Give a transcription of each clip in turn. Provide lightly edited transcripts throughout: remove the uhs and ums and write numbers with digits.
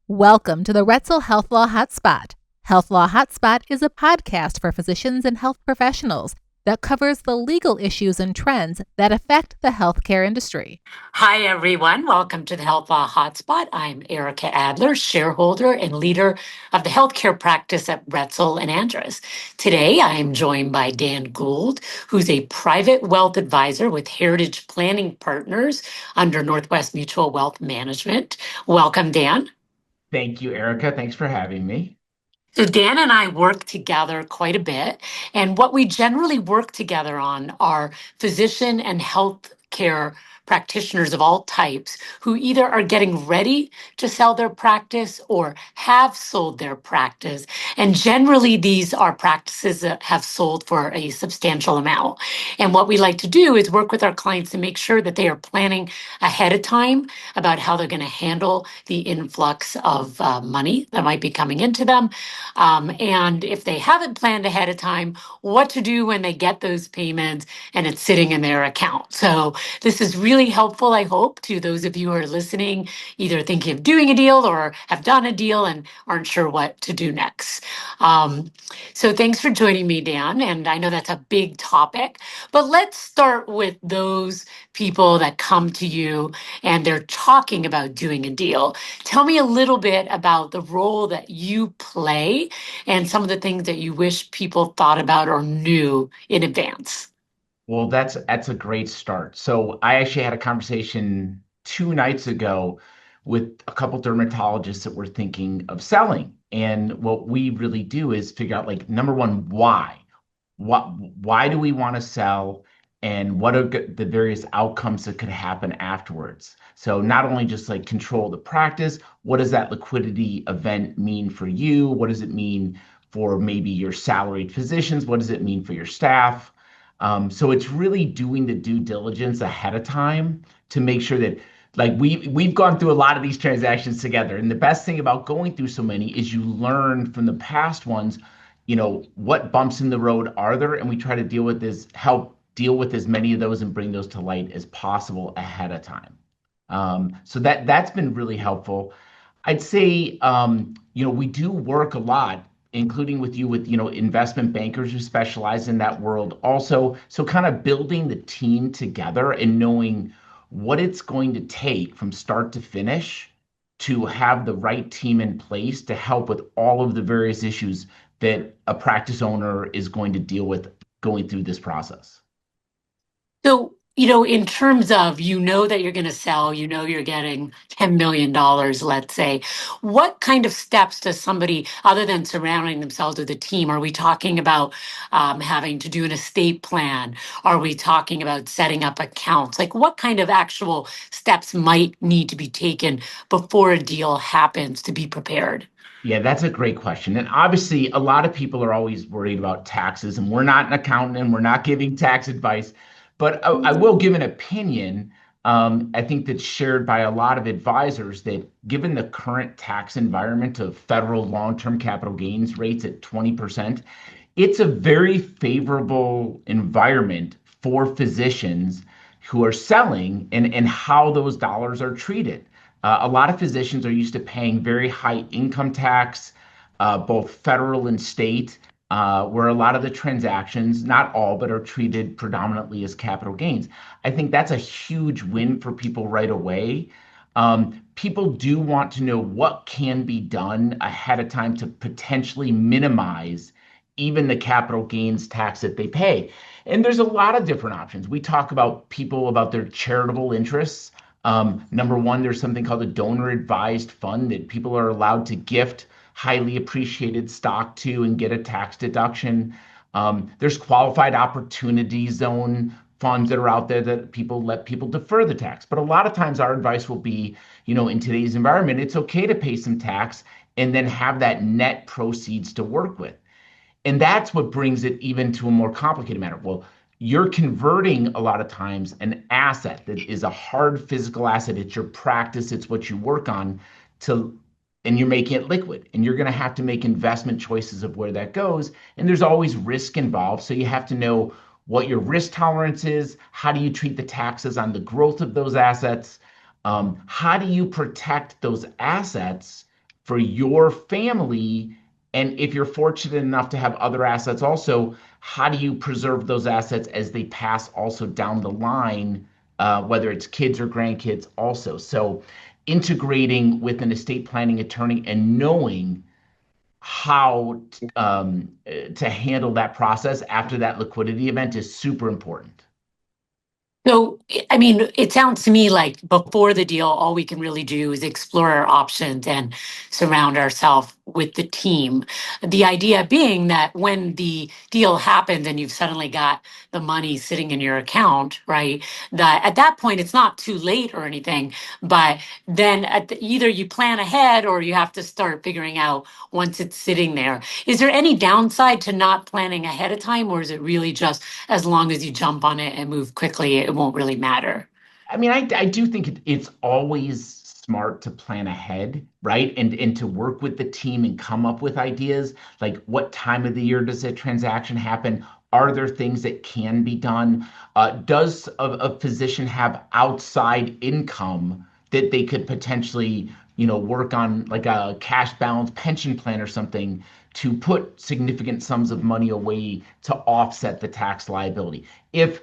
Welcome to the Retzel Health Law Hotspot. Health Law Hotspot is a podcast for physicians and health professionals that covers the legal issues and trends that affect the healthcare industry. Hi, everyone. Welcome to the Health Law Hotspot. I'm Ericka Adler, shareholder and leader of the healthcare practice at Retzel and Andres. Today, I am joined by Dan Gould, who's a private wealth advisor with Heritage Planning Partners under Northwest Mutual Wealth Management. Welcome, Dan. Thank you, Ericka. Thanks for having me. So Dan and I work together quite a bit, and what we generally work together on are physician and healthcare practitioners of all types who either are getting ready to sell their practice or have sold their practice. And generally, these are practices that have sold for a substantial amount. And what we like to do is work with our clients to make sure that they are planning ahead of time about how they're going to handle the influx of money that might be coming into them. And if they haven't planned ahead of time, what to do when they get those payments and it's sitting in their account. So this is really helpful, I hope, to those of you who are listening, either thinking of doing a deal or have done a deal and aren't sure what to do next. So thanks for joining me, Dan. And I know that's a big topic, but let's start with those people that come to you and they're talking about doing a deal. Tell me a little bit about the role that you play and some of the things that you wish people thought about or knew in advance. Well, that's a great start. So I actually had a conversation 2 nights ago with a couple dermatologists that were thinking of selling. And what we really do is figure out, like, number one, why? Why do we want to sell? And what are the various outcomes that could happen afterwards? So not only just like control the practice, what does that liquidity event mean for you? What does it mean for maybe your salaried physicians? What does it mean for your staff? So it's really doing the due diligence ahead of time to make sure that, like, we've gone through a lot of these transactions together. And the best thing about going through so many is you learn from the past ones, what bumps in the road are there? And we try to help deal with as many of those and bring those to light as possible ahead of time. So that's been really helpful. I'd say, we do work a lot, including with investment bankers who specialize in that world also. So kind of building the team together and knowing what it's going to take from start to finish to have the right team in place to help with all of the various issues that a practice owner is going to deal with going through this process. So, in terms of, that you're going to sell, you're getting $10 million, let's say, what kind of steps does somebody, other than surrounding themselves with a team, are we talking about having to do an estate plan? Are we talking about setting up accounts? Like, what kind of actual steps might need to be taken before a deal happens to be prepared? Yeah, that's a great question. And obviously, a lot of people are always worried about taxes, and we're not an accountant and we're not giving tax advice. But I will give an opinion, I think that's shared by a lot of advisors, that given the current tax environment of federal long-term capital gains rates at 20%, it's a very favorable environment for physicians who are selling and how those dollars are treated. A lot of physicians are used to paying very high income tax, both federal and state, where a lot of the transactions, not all, but are treated predominantly as capital gains. I think that's a huge win for people right away. People do want to know what can be done ahead of time to potentially minimize even the capital gains tax that they pay. And there's a lot of different options. We talk about people about their charitable interests. Number one, there's something called a donor advised fund that people are allowed to gift highly appreciated stock to and get a tax deduction. There's qualified opportunity zone funds that are out there that let people defer the tax. But a lot of times our advice will be, in today's environment, it's okay to pay some tax and then have that net proceeds to work with. And that's what brings it even to a more complicated matter. Well, you're converting a lot of times an asset that is a hard physical asset. It's your practice, it's what you work on, and you're making it liquid. And you're going to have to make investment choices of where that goes. And there's always risk involved. So you have to know what your risk tolerance is. How do you treat the taxes on the growth of those assets? How do you protect those assets for your family? And if you're fortunate enough to have other assets also, how do you preserve those assets as they pass also down the line, whether it's kids or grandkids also? So integrating with an estate planning attorney and knowing how to handle that process after that liquidity event is super important. So, I mean, it sounds to me like before the deal, all we can really do is explore our options and surround ourselves with the team. The idea being that when the deal happens and you've suddenly got the money sitting in your account, right? That at that point it's not too late or anything, but then either you plan ahead or you have to start figuring out once it's sitting there. Is there any downside to not planning ahead of time, or is it really just as long as you jump on it and move quickly, it won't really matter? I mean, I do think it's always smart to plan ahead, right? And to work with the team and come up with ideas like what time of the year does a transaction happen? Are there things that can be done? Does a physician have outside income that they could potentially, work on like a cash balance pension plan or something to put significant sums of money away to offset the tax liability? If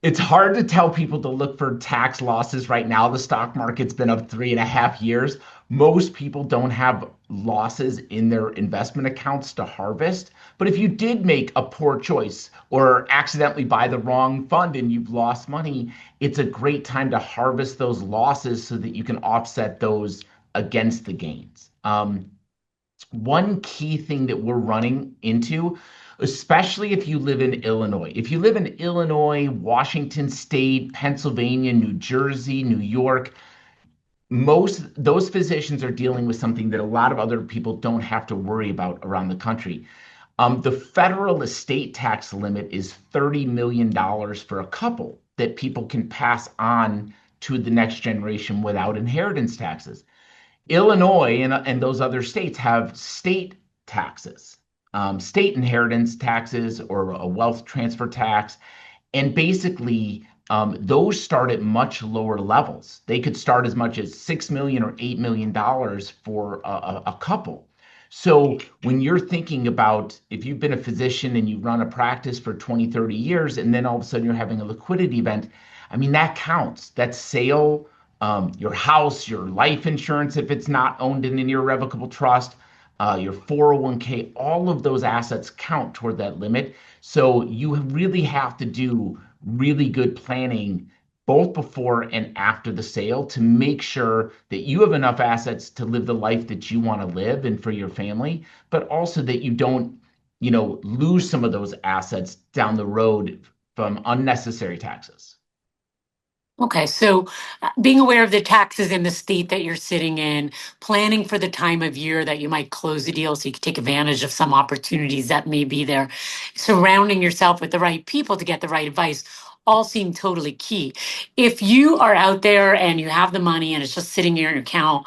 It's hard to tell people to look for tax losses right now. The stock market's been up 3.5 years. Most people don't have losses in their investment accounts to harvest. But if you did make a poor choice or accidentally buy the wrong fund and you've lost money, it's a great time to harvest those losses so that you can offset those against the gains. One key thing that we're running into, especially if you live in Illinois. If you live in Illinois, Washington State, Pennsylvania, New Jersey, New York, most those physicians are dealing with something that a lot of other people don't have to worry about around the country. The federal estate tax limit is $30 million for a couple that people can pass on to the next generation without inheritance taxes. Illinois and those other states have state taxes, state inheritance taxes or a wealth transfer tax. And basically, those start at much lower levels. They could start as much as $6 million or $8 million for a couple. So when you're thinking about if you've been a physician and you run a practice for 20, 30 years, and then all of a sudden you're having a liquidity event, I mean, that counts. That sale, your house, your life insurance, if it's not owned in an irrevocable trust, your 401k, all of those assets count toward that limit. So you really have to do really good planning both before and after the sale to make sure that you have enough assets to live the life that you want to live and for your family, but also that you don't, lose some of those assets down the road from unnecessary taxes. Okay, so being aware of the taxes in the state that you're sitting in, planning for the time of year that you might close the deal so you can take advantage of some opportunities that may be there, surrounding yourself with the right people to get the right advice, all seem totally key. If you are out there and you have the money and it's just sitting in your account,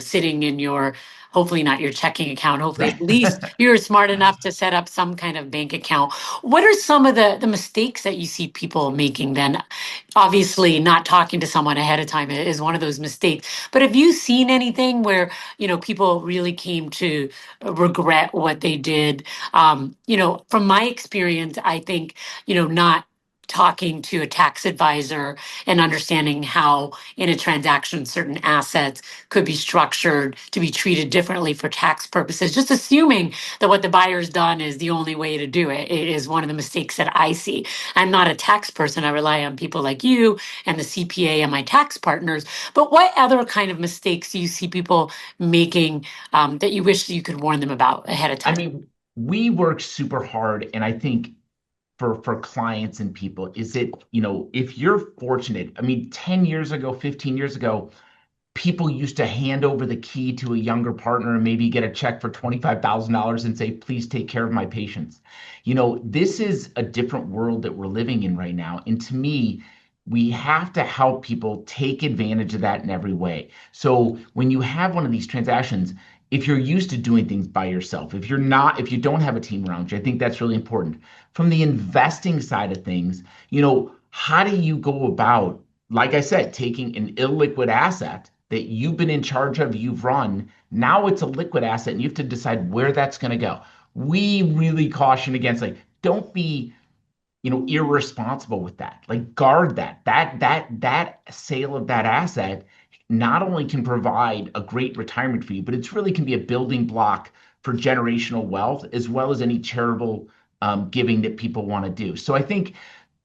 sitting in your, hopefully not your checking account, hopefully at Right. least you're smart enough to set up some kind of bank account. What are some of the mistakes that you see people making then? Obviously, not talking to someone ahead of time is one of those mistakes. But have you seen anything where, people really came to regret what they did? From my experience, I think, not talking to a tax advisor and understanding how in a transaction certain assets could be structured to be treated differently for tax purposes, just assuming that what the buyer's done is the only way to do it, it is one of the mistakes that I see. I'm not a tax person. I rely on people like you and the CPA and my tax partners. But what other kind of mistakes do you see people making that you wish you could warn them about ahead of I time? mean, we work super hard, and I think for clients and people is it, if you're fortunate, I mean, 10 years ago, 15 years ago, people used to hand over the key to a younger partner and maybe get a check for $25,000 and say, please take care of my patients. This is a different world that we're living in right now. And to me, we have to help people take advantage of that in every way. So when you have one of these transactions, if you're used to doing things by yourself, if you don't have a team around you, I think that's really important. From the investing side of things, how do you go about like I said, taking an illiquid asset that you've been in charge of, you've run, now it's a liquid asset and you have to decide where that's going to go. We really caution against like, don't be, irresponsible with that. Like guard that. That sale of that asset not only can provide a great retirement for you, but it's really can be a building block for generational wealth as well as any charitable giving that people want to do. So I think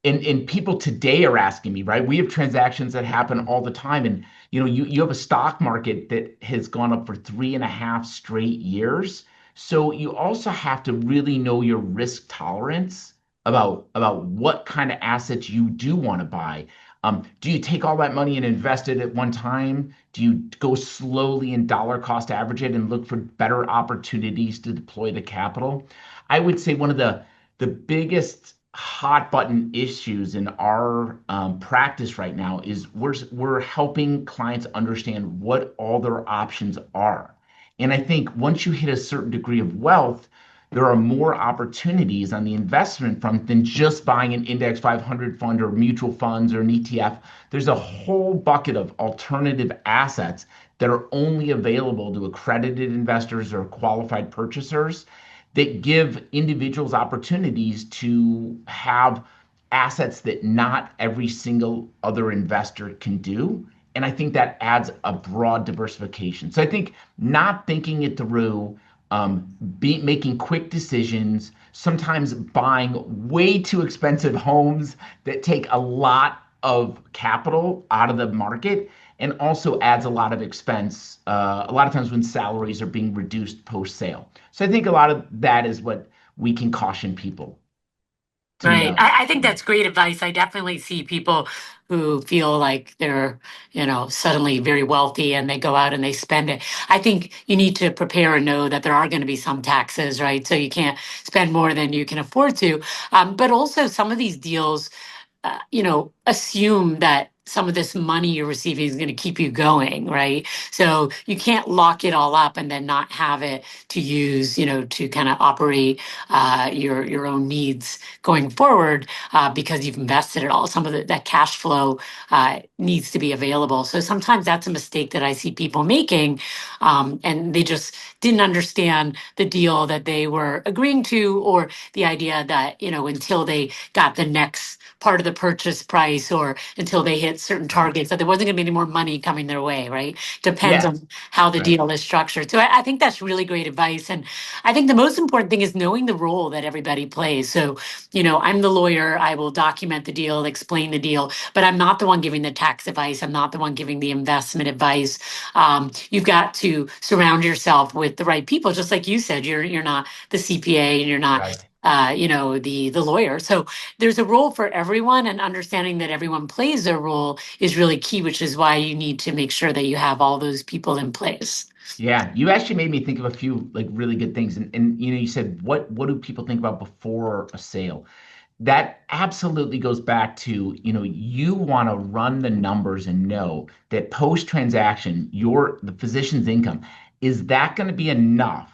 and people today are asking me, right? We have transactions that happen all the time. And you have a stock market that has gone up for 3.5 straight years. So you also have to really know your risk tolerance about what kind of assets you do want to buy. Do you take all that money and invest it at one time? Do you go slowly and dollar cost average it and look for better opportunities to deploy the capital? I would say one of the biggest hot button issues in our practice right now is we're helping clients understand what all their options are. And I think once you hit a certain degree of wealth, there are more opportunities on the investment front than just buying an index 500 fund or mutual funds or an ETF. There's a whole bucket of alternative assets that are only available to accredited investors or qualified purchasers that give individuals opportunities to have assets that not every single other investor can do. And I think that adds a broad diversification. So I think not thinking it through, making quick decisions, sometimes buying way too expensive homes that take a lot of capital out of the market and also adds a lot of expense a lot of times when salaries are being reduced post sale. So I think a lot of that is what we can caution people to Right. know. I think that's great advice. I definitely see people who feel like they're, suddenly very wealthy and they go out and they spend it. I think you need to prepare and know that there are going to be some taxes, right? So you can't spend more than you can afford to. But also, some of these deals assume that some of this money you're receiving is going to keep you going, right? So you can't lock it all up and then not have it to use, to kind of operate your own needs going forward because you've invested it all. Some of that cash flow needs to be available. So sometimes that's a mistake that I see people making, and they just didn't understand the deal that they were agreeing to, or the idea that until they got the next part of the purchase price or until they hit certain Right. targets that there wasn't going to be any more money coming their way, right? Depends Yes. on how the Right. deal is structured. So I think that's really great advice. And I think the most important thing is knowing the role that everybody plays. So, I'm the lawyer. I will document the deal, explain the deal, but I'm not the one giving the tax advice. I'm not the one giving the investment advice. You've got to surround yourself with the right people. Just like you said, you're not the CPA and you're not Right. the lawyer. So there's a role for everyone, and understanding that everyone plays their role is really key, which is why you need to make sure that you have all those people in place. Yeah, you actually made me think of a few like really good things. And you said what do people think about before a sale? That absolutely goes back to, you want to run the numbers and know that post transaction, the physician's income, is that going to be enough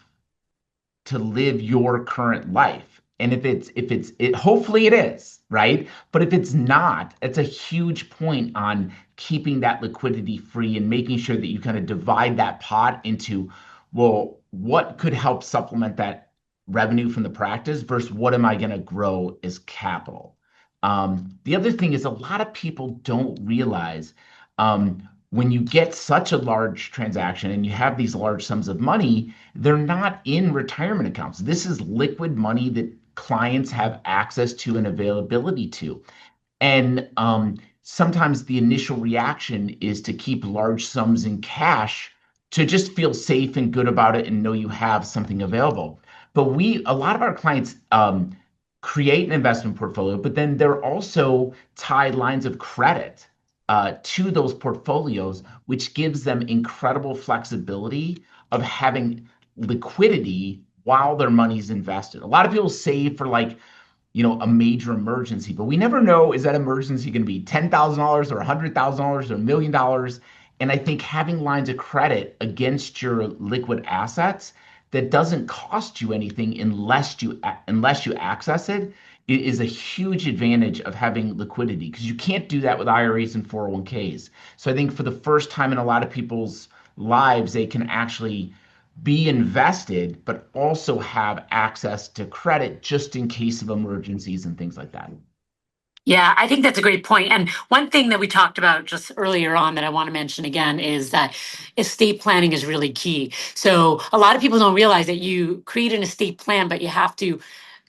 to live your current life? And if it's it hopefully it is, right? But if it's not, it's a huge point on keeping that liquidity free and making sure that you kind of divide that pot into, well, what could help supplement that revenue from the practice versus what am I going to grow as capital? The other thing is a lot of people don't realize, when you get such a large transaction and you have these large sums of money, they're not in retirement accounts. This is liquid money that clients have access to and availability to. And sometimes the initial reaction is to keep large sums in cash to just feel safe and good about it and know you have something available. But a lot of our clients create an investment portfolio, but then they're also tied lines of credit to those portfolios, which gives them incredible flexibility of having liquidity while their money's invested. A lot of people save for like, a major emergency, but we never know, is that emergency going to be $10,000 or $100,000 or $1 million? And I think having lines of credit against your liquid assets that doesn't cost you anything unless you access it is a huge advantage of having liquidity because you can't do that with IRAs and 401ks. So I think for the first time in a lot of people's lives, they can actually be invested, but also have access to credit just in case of emergencies and things like that. Yeah, I think that's a great point. And one thing that we talked about just earlier on that I want to mention again is that estate planning is really key. So a lot of people don't realize that you create an estate plan, but you have to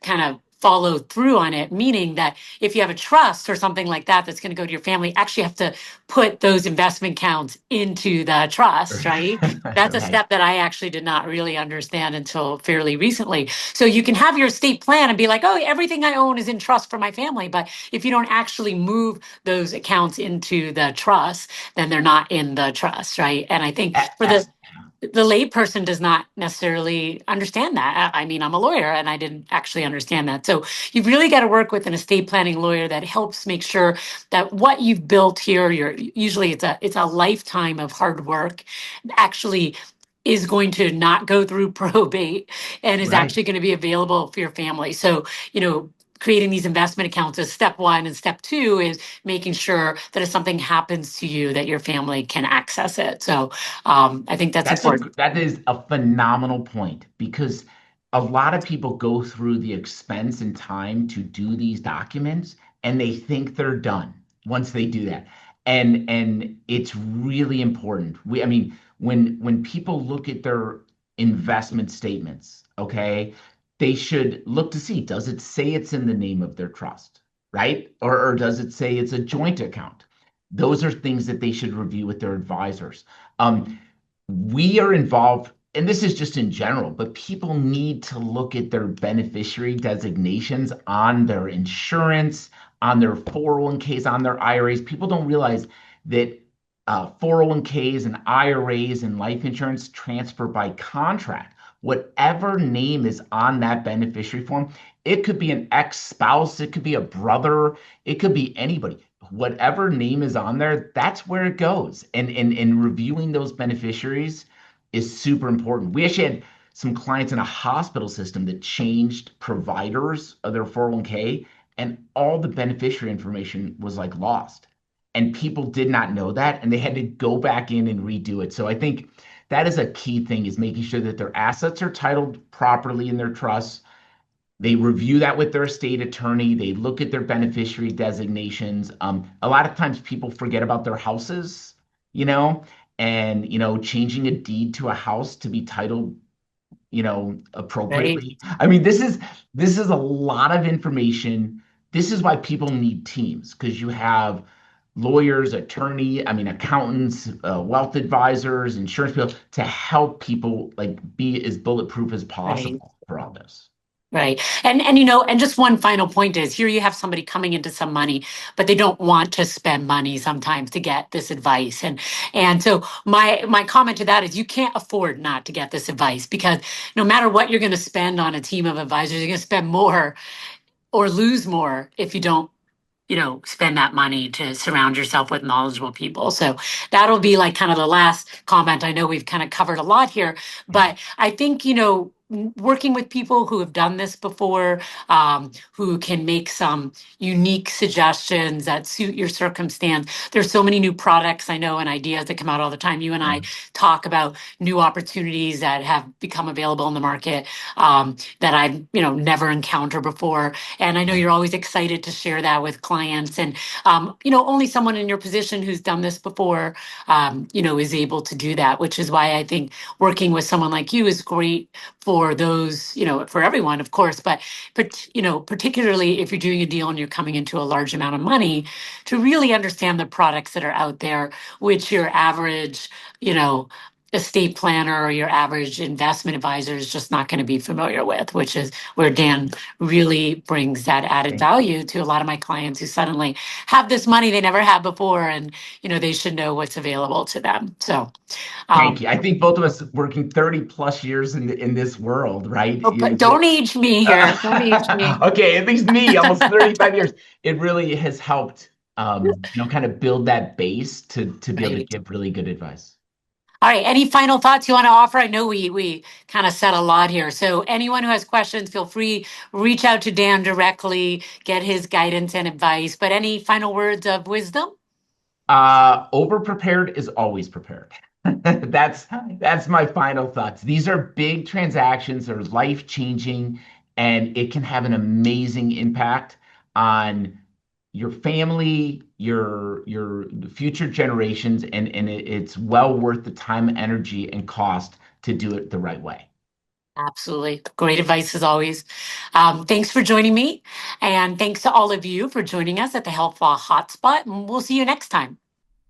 kind of follow through on it, meaning that if you have a trust or something like that that's going to go to your family, you actually have to put those investment accounts into the trust, right? That's a Right. step that I actually did not really understand until fairly recently. So you can have your estate plan and be like, oh, everything I own is in trust for my family. But if you don't actually move those accounts into the trust, then they're not in the trust, right? And I think for the layperson does not necessarily understand that. I mean, I'm a lawyer and I didn't actually understand that. So you've really got to work with an estate planning lawyer that helps make sure that what you've built here, usually it's a lifetime of hard work, actually is going to not go through probate and is Right. actually going to be available for your family. So, creating these investment accounts is step one, and step two is making sure that if something happens to you, that your family can access it. So I think that's important. That is a phenomenal point because a lot of people go through the expense and time to do these documents and they think they're done once they do that. And it's really important. I mean, when people look at their investment statements, okay, they should look to see, does it say it's in the name of their trust, right? Or does it say it's a joint account? Those are things that they should review with their advisors. We are involved, and this is just in general, but people need to look at their beneficiary designations on their insurance, on their 401ks, on their IRAs. People don't realize that 401ks and IRAs and life insurance transfer by contract. Whatever name is on that beneficiary form, it could be an ex-spouse, it could be a brother, it could be anybody. Whatever name is on there, that's where it goes. And reviewing those beneficiaries is super important. We actually had some clients in a hospital system that changed providers of their 401k, and all the beneficiary information was like lost. And people did not know that, and they had to go back in and redo it. So I think that is a key thing, is making sure that their assets are titled properly in their trusts. They review that with their estate attorney. They look at their beneficiary designations. A lot of times people forget about their houses, you know, and, changing a deed to a house to be titled, Right. appropriately. I mean, this is a lot of information. This is why people need teams, because you have lawyers, accountants, wealth advisors, insurance people to help people like be as bulletproof as Right. possible for all this. Right. And just one final point is, here you have somebody coming into some money, but they don't want to spend money sometimes to get this advice. And so my comment to that is, you can't afford not to get this advice, because no matter what you're going to spend on a team of advisors, you're going to spend more or lose more if you don't, spend that money to surround yourself with knowledgeable people. So that'll be like kind of the last comment. I know we've kind of covered a lot here, but I think, working with people who have done this before, who can make some unique suggestions that suit your circumstance. There's so many new products I know and ideas that come out all the time. You and I talk about new opportunities that have become available in the market, that I've, never encountered before. And I know you're always excited to share that with clients. And, only someone in your position who's done this before, is able to do that, which is why I think working with someone like you is great for those, for everyone, of course, but particularly if you're doing a deal and you're coming into a large amount of money, to really understand the products that are out there, which your average, estate planner or your average investment advisor is just not going to be familiar with, which is where Dan really brings that added Thank you. value to a lot of my clients who suddenly have this money they never had before, and they should know what's available to them. So Thank um, you. I think both of us working 30 plus years in this world, right? oh, but don't age me here. Don't age me. Okay, at least me, almost 35 years. It really has helped, kind of build that base to be able to Right. give really good advice. All right. Any final thoughts you want to offer? I know we kind of said a lot here. So anyone who has questions, feel free, reach out to Dan directly, get his guidance and advice. But any final words of wisdom? Over prepared is always prepared. That's my final thoughts. These are big transactions, they're life changing, and it can have an amazing impact on your family, your future generations, and it's well worth the time, energy, and cost to do it the right way. Absolutely. Great advice as always. Thanks for joining me. And thanks to all of you for joining us at the Health Law Hotspot. And we'll see you next time.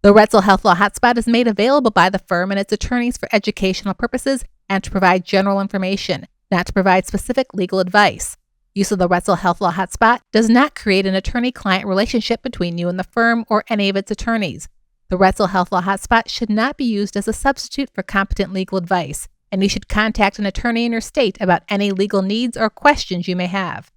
The Retzel Health Law Hotspot is made available by the firm and its attorneys for educational purposes and to provide general information, not to provide specific legal advice. Use of the Retzel Health Law Hotspot does not create an attorney-client relationship between you and the firm or any of its attorneys. The Retzel Health Law Hotspot should not be used as a substitute for competent legal advice, and you should contact an attorney in your state about any legal needs or questions you may have.